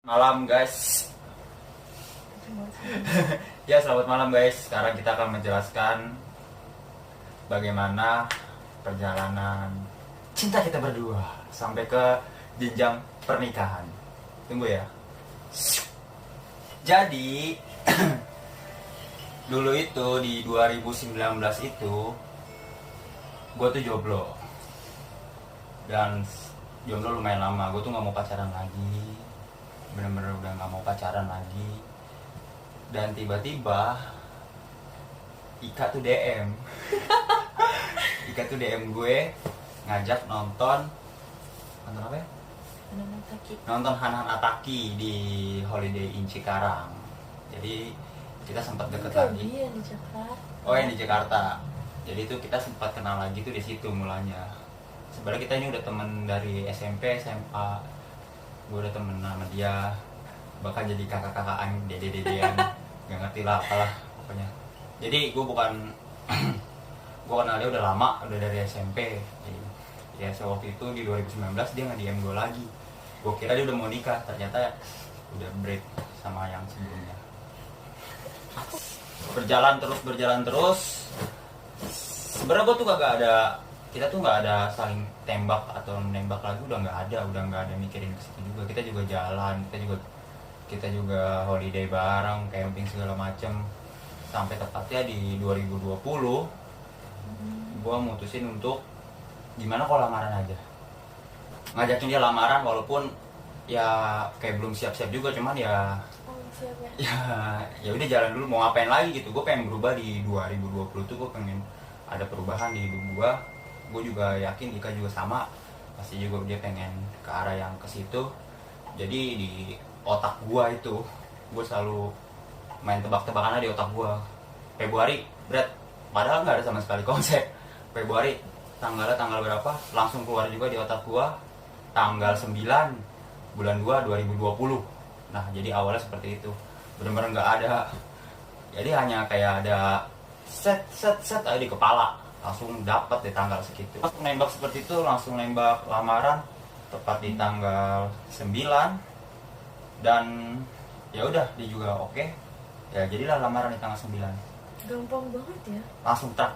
Malam guys. Ya, selamat malam guys. Sekarang kita akan menjelaskan bagaimana perjalanan cinta kita berdua sampai ke jenjang pernikahan. Tunggu ya. Jadi dulu itu di 2019 itu gue tuh jomblo. Dan jomblo lumayan lama. Gue tuh gak mau pacaran lagi, bener-bener udah gak mau pacaran lagi. Dan tiba-tiba Ika tuh DM Ika tuh DM gue ngajak nonton apa ya? Nonton Hanan Ataki di Holiday Inn Cikarang. Jadi kita sempat deket lagi. Dia di Jakarta. Oh, yang di Jakarta. Jadi itu kita sempat kenal lagi tuh di situ mulanya. Sebenarnya kita ini udah temen dari SMP, SMA. Gue udah temen sama dia, bahkan jadi kakak-kakaan, dede-dedean, gak ngerti lah apalah pokoknya. Jadi gue bukan gue kenal dia udah lama, udah dari SMP. Jadi, ya waktu itu di 2019 dia nge-DM gue lagi. Gue kira dia udah mau nikah, ternyata udah break sama yang sebelumnya. Berjalan terus. Sebenarnya gue tuh kita tuh nggak ada saling tembak atau menembak lagi, udah nggak ada mikirin ke situ juga. Kita juga jalan, kita juga holiday bareng, camping segala macem. Sampai tepatnya di 2020 gue mutusin untuk gimana kalau lamaran aja, ngajakin dia lamaran walaupun ya kayak belum siap-siap juga, cuman ya ya udah jalan dulu, mau ngapain lagi gitu. Gue pengen berubah di 2020 tuh, gue pengen ada perubahan di hidup gue juga yakin Ika juga sama, pasti juga dia pengen ke arah yang ke situ. Jadi di otak gue itu, gue selalu main tebak-tebakannya di otak gue. Februari, padahal nggak ada sama sekali konsep. Februari, tanggal berapa, langsung keluar juga di otak gue, tanggal 9 bulan 2 2020. Nah, jadi awalnya seperti itu, benar-benar nggak ada, jadi hanya kayak ada set aja di kepala, langsung dapat di tanggal segitu. Langsung nembak seperti itu, langsung nembak lamaran tepat di tanggal 9. Dan ya udah, dia juga oke. Ya jadilah lamaran di tanggal 9. Gampang banget ya. Langsung trak,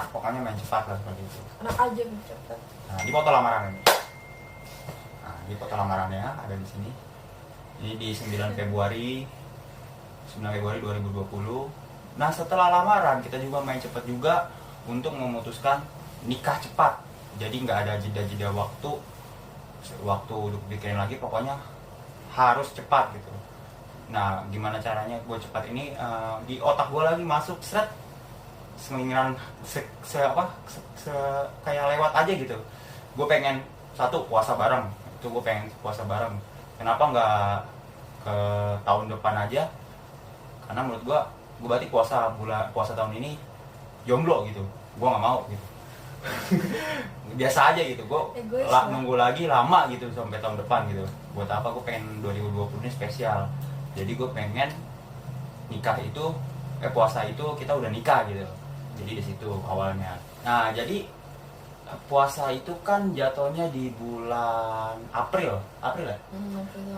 pokoknya main cepat lah seperti itu. Anak aja cepet. Nah, di foto lamaran ini. Nah, di foto lamarannya ada di sini. Ini di 9 Februari 2020. Nah, setelah lamaran kita juga main cepat juga untuk memutuskan nikah cepat. Jadi nggak ada jeda waktu untuk bikin lagi, pokoknya harus cepat gitu. Nah, gimana caranya gue cepat ini? Di otak gue lagi masuk selingiran kayak lewat aja gitu. Gue pengen satu puasa bareng, itu gue pengen puasa bareng. Kenapa nggak ke tahun depan aja? Karena menurut gue berarti puasa tahun ini jomblo gitu. Gue nggak mau gitu. Biasa aja gitu, gue nunggu lagi lama gitu sampai tahun depan gitu. Buat apa? Gue pengen 2020 ini spesial. Jadi gue pengen nikah itu, puasa itu kita udah nikah gitu. Jadi di situ awalnya. Nah, jadi puasa itu kan jatuhnya di bulan April ya?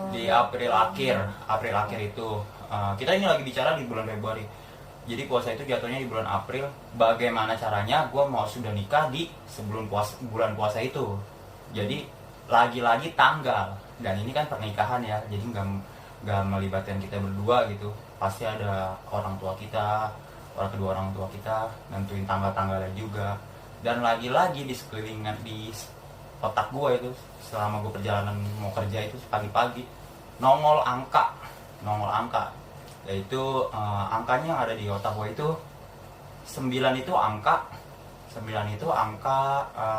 Di April akhir itu. Kita ini lagi bicara di bulan Februari. Jadi puasa itu jatuhnya di bulan April. Bagaimana caranya gue mau sudah nikah di sebelum bulan puasa itu. Jadi lagi-lagi tanggal. Dan ini kan pernikahan ya, jadi nggak melibatkan kita berdua gitu. Pasti ada kedua orang tua kita nentuin tanggal-tanggalnya juga. Dan lagi-lagi di sekelilingan di otak gue itu, selama gue perjalanan mau kerja itu pagi-pagi nongol angka, yaitu angkanya yang ada di otak gue itu 9 itu angka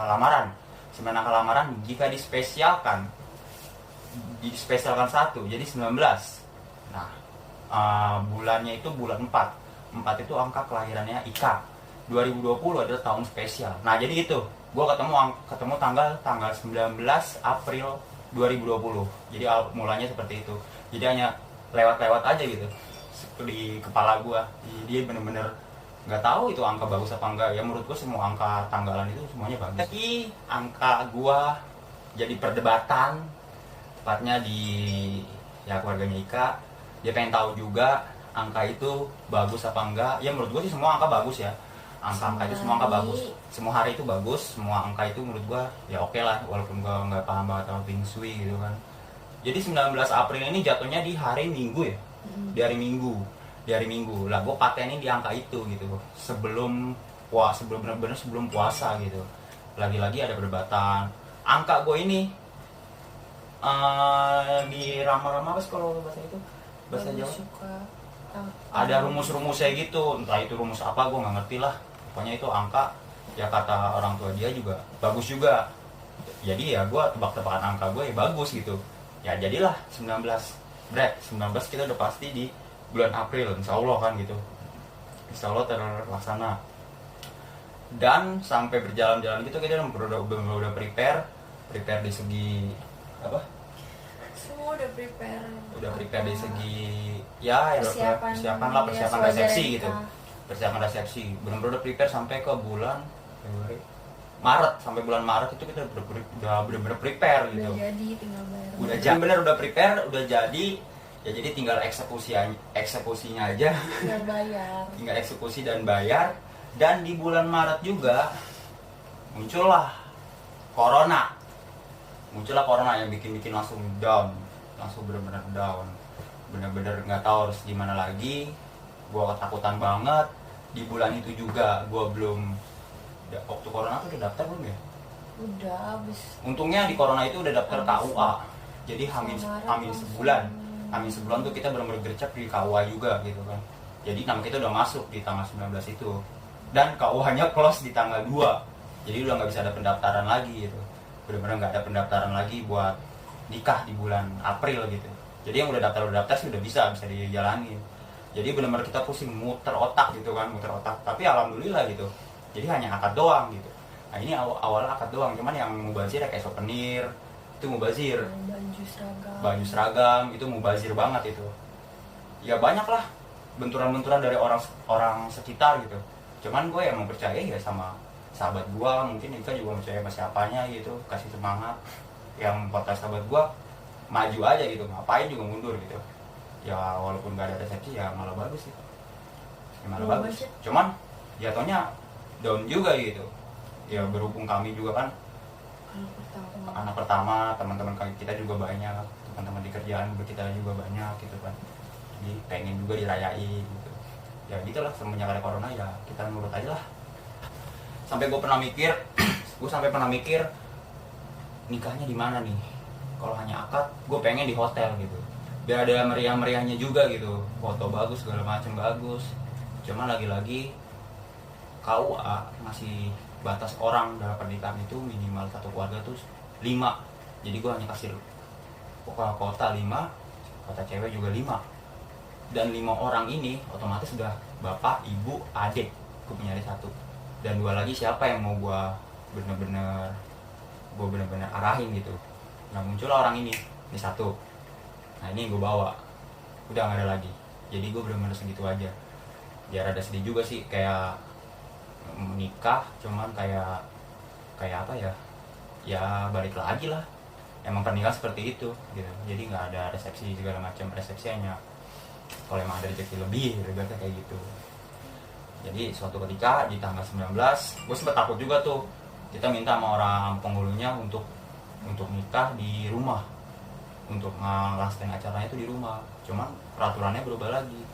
lamaran. 9 angka lamaran jika dispesialkan 1 jadi 19. Nah, bulannya itu bulan 4 itu angka kelahirannya Ika. 2020 adalah tahun spesial. Nah, jadi itu gue ketemu tanggal 19 April 2020. Jadi mulanya seperti itu. Jadi hanya lewat aja gitu di kepala gue. Dia bener-bener nggak tahu itu angka bagus apa enggak. Ya menurut gue semua angka tanggalan itu semuanya bagus. Tapi angka gue jadi perdebatan, tepatnya di ya keluarganya Ika, dia pengen tahu juga angka itu bagus apa enggak. Ya menurut gue sih semua angka bagus ya, angka itu semua angka bagus, semua hari itu bagus, semua angka itu menurut gue ya oke lah, walaupun gue nggak paham banget sama Feng Shui gitu kan. Jadi 19 April ini jatuhnya di hari Minggu ya, di hari Minggu lah gue patenin di angka itu gitu, sebelum benar-benar sebelum puasa gitu. Lagi-lagi ada perdebatan angka gue ini di rama-rama apa sih kalau bahasa itu, bahasa Jawa suka ada rumus-rumusnya gitu, entah itu rumus apa gue nggak ngerti lah, pokoknya itu angka ya kata orang tua dia juga bagus juga, jadi ya gue tebak-tebakan angka gue ya bagus gitu, ya jadilah 19 kita udah pasti di bulan April insya Allah kan gitu, insya Allah terlaksana. Dan sampai berjalan-jalan gitu kita udah prepare di segi apa, semua udah prepare di segi ya persiapan resepsi gitu, persiapan resepsi benar-benar udah prepare sampai ke bulan Februari, Maret, sampai bulan Maret itu kita udah benar-benar prepare gitu, udah jadi tinggal bayar, udah prepare udah jadi ya, jadi tinggal eksekusinya aja tinggal bayar tinggal eksekusi dan bayar. Dan di bulan Maret juga muncullah corona yang bikin langsung down, langsung bener-bener down, bener-bener nggak tahu harus gimana lagi. Gua ketakutan banget. Di bulan itu juga gua belum, waktu corona tuh udah daftar belum ya? udah habis. Untungnya di corona itu udah daftar KUA, jadi hamin sebulan tuh kita bener-bener gercep di KUA juga gitu kan. Jadi nama kita udah masuk di tanggal 19 itu, dan KUA-nya close di tanggal 2, jadi udah nggak bisa ada pendaftaran lagi gitu, bener-bener nggak ada pendaftaran lagi buat nikah di bulan April gitu. Jadi yang udah daftar sih udah bisa dijalanin. Jadi bener-bener kita pusing muter otak gitu kan, tapi alhamdulillah gitu, jadi hanya akad doang gitu. Nah ini awal akad doang, cuman yang mubazir kayak souvenir itu mubazir, baju seragam itu mubazir banget itu. Ya banyak lah benturan-benturan dari orang sekitar gitu. Cuman gue emang percaya ya sama sahabat gue, mungkin Ika juga percaya sama siapanya gitu, kasih semangat. Yang podcast sahabat gue maju aja gitu, ngapain juga mundur gitu. Ya walaupun gak ada resepsi ya malah bagus sih, ya malah bagus. Cuman jatuhnya down juga gitu. Ya berhubung kami juga kan anak pertama, teman-teman kita juga banyak, teman-teman di kerjaan kita juga banyak gitu kan. Jadi pengen juga dirayain gitu. Ya gitulah, semenjak ada corona ya kita nurut aja lah. Sampai gue pernah mikir nikahnya di mana nih. Kalau hanya akad, gue pengen di hotel gitu, biar ada meriah-meriahnya juga gitu, foto bagus segala macam bagus. Cuman lagi-lagi KUA masih batas orang dalam pernikahan itu minimal satu keluarga tuh 5. Jadi gue hanya kasih kota 5, kota cewek juga 5. Dan 5 orang ini otomatis sudah bapak, ibu, adik. Gue punya adik 1 dan 2 lagi siapa yang mau gue bener-bener arahin gitu. Nah muncullah orang ini 1. Nah ini yang gue bawa, udah gak ada lagi. Jadi gue bener-bener segitu aja. Biar ada sedih juga sih, kayak menikah cuman kayak apa ya, ya balik lagi lah. Emang pernikahan seperti itu gitu. Jadi gak ada resepsi segala macam, resepsinya kalau emang ada rezeki lebih kayak gitu. Jadi suatu ketika di tanggal 19 gue sempet takut juga tuh, kita minta sama orang penghulunya untuk nikah di rumah, untuk ngelaksanain acaranya itu di rumah. Cuman peraturannya berubah lagi,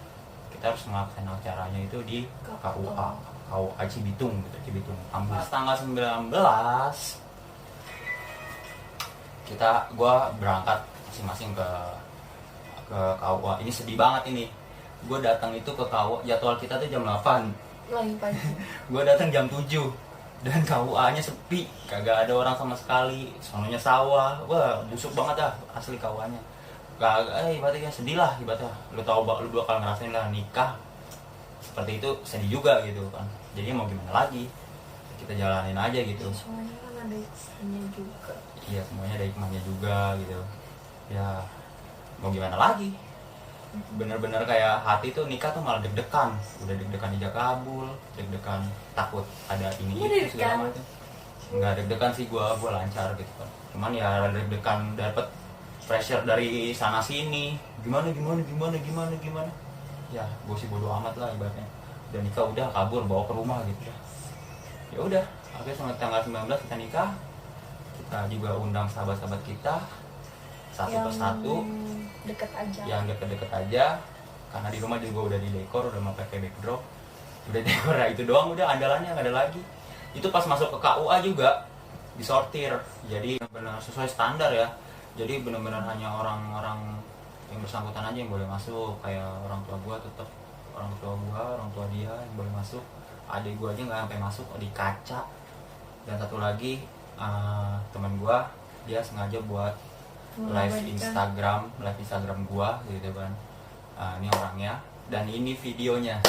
kita harus ngelaksanain acaranya itu di KUA Cibitung gitu, Cibitung Ambon. Pas tanggal 19 gue berangkat masing-masing ke KUA. Ini sedih banget ini. Gue datang itu ke KUA, jadwal kita tuh jam 8. Lagi pagi. Gue datang jam 7 dan KUA-nya sepi, kagak ada orang sama sekali. Sononya sawah. Wah, busuk banget dah asli KUA-nya. Kagak, ibaratnya sedih lah ibaratnya. Lu bakal ngerasain lah nikah seperti itu, sedih juga gitu kan. Jadi mau gimana lagi? Kita jalanin aja gitu. Semuanya kan ada hikmahnya juga. Iya, semuanya ada hikmahnya juga gitu. Ya mau gimana lagi, bener-bener kayak hati tuh nikah tuh malah deg-degan, udah deg-degan ijab kabul, deg-degan takut ada ini itu segala macam. Nggak deg-degan sih, gua lancar gitu kan, cuman ya deg-degan dapet pressure dari sana sini, gimana ya gue sih bodo amat lah ibaratnya. Dan nikah udah kabur bawa ke rumah gitu ya udah. Akhirnya sama tanggal 19 kita nikah, kita juga undang sahabat-sahabat kita satu Yang persatu deket aja. yang deket-deket aja, karena di rumah juga udah di dekor, udah mau pakai backdrop, udah dekor. Nah itu doang udah andalannya, nggak ada lagi. Itu pas masuk ke KUA juga disortir, jadi benar sesuai standar ya. Jadi benar-benar hanya orang-orang yang bersangkutan aja yang boleh masuk, kayak orang tua gua tetap, orang tua dia yang boleh masuk. Adik gua aja nggak sampai masuk di kaca. Dan satu lagi teman gua, dia sengaja buat live Instagram gua gitu kan. Ini orangnya dan ini videonya.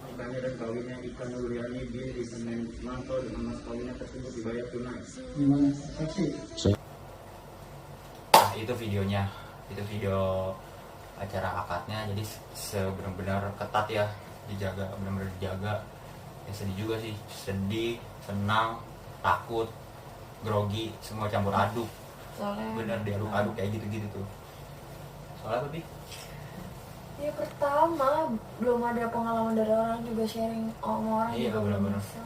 Nikahnya dan kawinnya Ika Nuriani bin di Senin Manto dengan mas kawinnya tersebut dibayar tunai. Gimana saksi? Nah itu videonya, itu video acara akadnya. Jadi sebenar-benar ketat ya, dijaga, benar-benar dijaga. Ya sedih juga sih, sedih, senang, takut, grogi, semua campur aduk. Soalnya Bener diaduk-aduk kayak gitu-gitu tuh. Soalnya lebih ya pertama belum ada pengalaman dari orang juga, sharing sama orang Iya, juga belum benar-benar. bisa.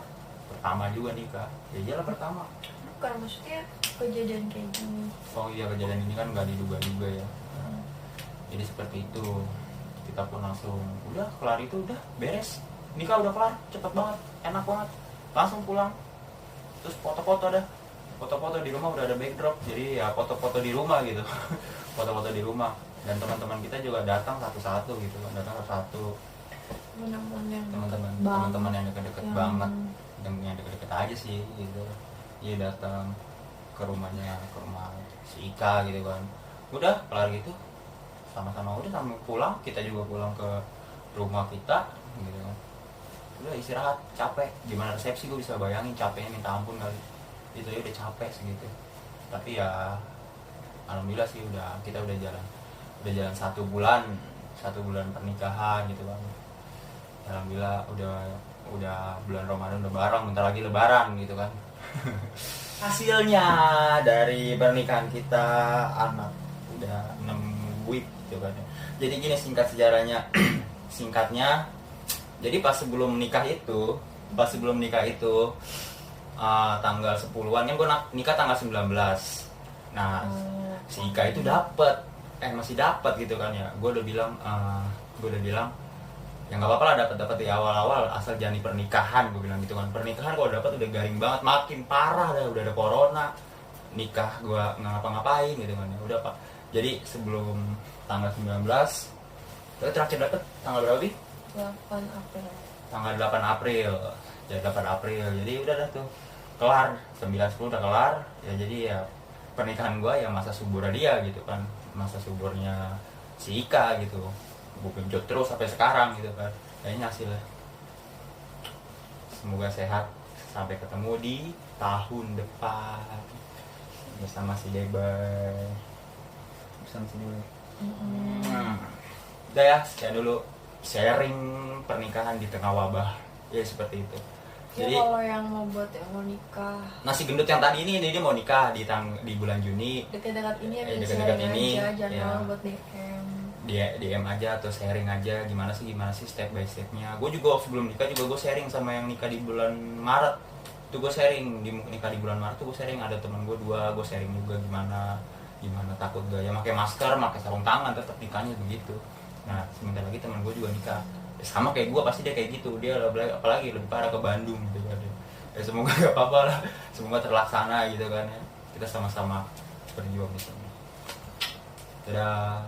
pertama juga nikah, ya iyalah pertama. Bukan, maksudnya kejadian kayak gini. Oh iya, kejadian ini kan nggak diduga-duga ya. Jadi seperti itu, kita pun langsung udah kelar, itu udah beres, nikah udah kelar, cepet banget, enak banget, langsung pulang. Terus foto-foto di rumah udah ada backdrop, jadi ya foto-foto di rumah gitu. Foto-foto di rumah, dan teman-teman kita juga datang satu-satu gitu, datang satu-satu. Teman-teman yang deket-deket banget, yang deket-deket aja sih gitu. Dia datang ke rumah si Ika gitu kan. Udah kelar gitu, sama-sama udah sampai pulang, kita juga pulang ke rumah kita gitu kan. Udah istirahat, capek. Gimana resepsi gue bisa bayangin capeknya minta ampun kali. Itu ya udah capek segitu. Tapi ya alhamdulillah sih kita udah jalan 1 bulan pernikahan gitu kan. Alhamdulillah udah bulan Ramadan udah bareng, bentar lagi lebaran gitu kan. Hasilnya dari pernikahan kita anak udah 6 week gitu kan. Jadi gini singkat sejarahnya. Singkatnya, jadi pas sebelum nikah itu tanggal 10-an kan gue nikah tanggal 19. Nah, si Ika itu masih dapat gitu kan ya. Gue udah bilang ya nggak apa-apa lah, dapat di awal-awal, asal jangan di pernikahan, gue bilang gitu kan. Pernikahan kalau dapat udah garing banget, makin parah dah, udah ada corona, nikah gue nggak ngapa-ngapain gitu kan ya. Udah Pak, jadi sebelum tanggal 19 kita terakhir dapat tanggal berapa sih? 8 April. Tanggal 8 April. Jadi 8 April. Jadi udah dah tuh. Kelar, 9-10 udah kelar. Ya jadi ya pernikahan gua ya masa suburnya dia gitu kan. Masa suburnya si Ika gitu. Gue genjot terus sampai sekarang gitu kan. Kayaknya hasilnya. Semoga sehat sampai ketemu di tahun depan bersama si Debay. Bersama si Debay. Udah ya, sekian dulu sharing pernikahan di tengah wabah. Ya seperti itu. Ya Jadi kalau yang mau buat yang mau nikah nasi gendut yang tadi ini dia mau nikah di bulan Juni. dekat-dekat ini ya bisa Dekat-dekat sharing ini, aja, jangan ya. malu buat DM. Dia DM aja atau sharing aja gimana sih step by stepnya. Gue juga sebelum nikah juga gue sharing sama yang nikah di bulan Maret. Tuh gue sharing nikah di bulan Maret tuh gue sharing, ada teman gue 2, gue sharing juga gimana takut gak ya pakai masker, pakai sarung tangan, tetap nikahnya begitu. Nah sebentar lagi teman gue juga nikah ya, sama kayak gue, pasti dia kayak gitu. Dia apalagi lebih parah ke Bandung gitu kan ya. Semoga gak apa-apa lah, semoga terlaksana gitu kan ya. Kita sama-sama berjuang di sini. Dadah.